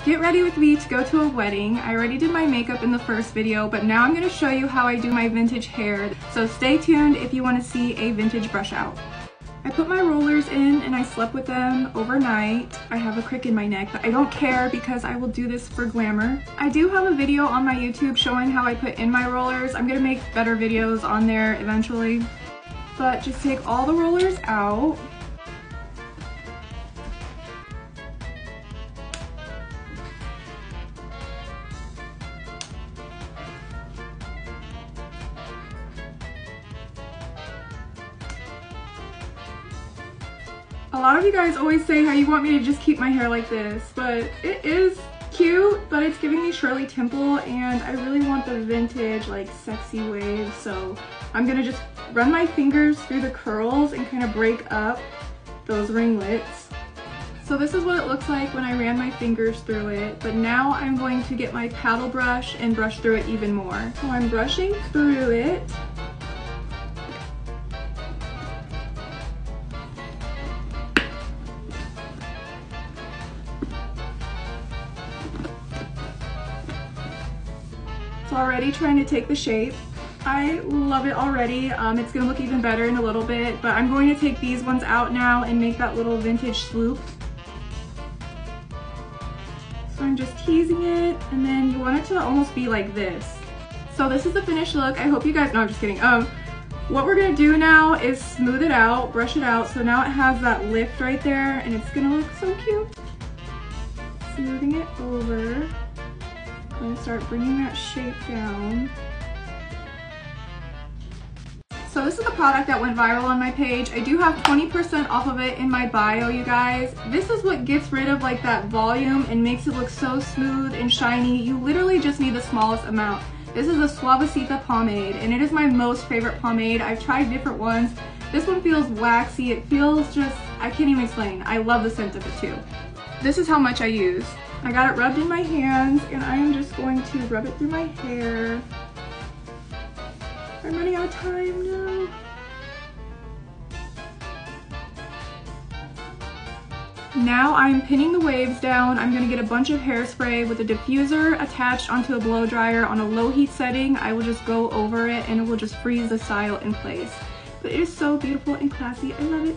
Get ready with me to go to a wedding. I already did my makeup in the first video, but now I'm going to show you how I do my vintage hair. So stay tuned if you want to see a vintage brush out. I put my rollers in and I slept with them overnight. I have a crick in my neck, but I don't care because I will do this for glamour. I do have a video on my YouTube showing how I put in my rollers. I'm going to make better videos on there eventually. But just take all the rollers out. A lot of you guys always say how you want me to just keep my hair like this, but it is cute, but it's giving me Shirley Temple and I really want the vintage like sexy wave, so I'm gonna just run my fingers through the curls and kind of break up those ringlets. So this is what it looks like when I ran my fingers through it, but now I'm going to get my paddle brush and brush through it even more. So I'm brushing through it. Already trying to take the shape. I love it already. It's gonna look even better in a little bit, but I'm going to take these ones out now and make that little vintage swoop. So I'm just teasing it, and then you want it to almost be like this. So this is the finished look. I hope you guys, no, I'm just kidding. What we're gonna do now is smooth it out, brush it out, so now it has that lift right there, and it's gonna look so cute. Smoothing it over. I'm going to start bringing that shape down. So this is the product that went viral on my page. I do have 20% off of it in my bio, you guys. This is what gets rid of like that volume and makes it look so smooth and shiny. You literally just need the smallest amount. This is a Suavecita pomade and it is my most favorite pomade. I've tried different ones. This one feels waxy. It feels just, I can't even explain. I love the scent of it too. This is how much I use. I got it rubbed in my hands and I am just going to rub it through my hair. I'm running out of time now. Now I'm pinning the waves down. I'm gonna get a bunch of hairspray with a diffuser attached onto a blow dryer on a low heat setting. I will just go over it and it will just freeze the style in place. But it is so beautiful and classy. I love it.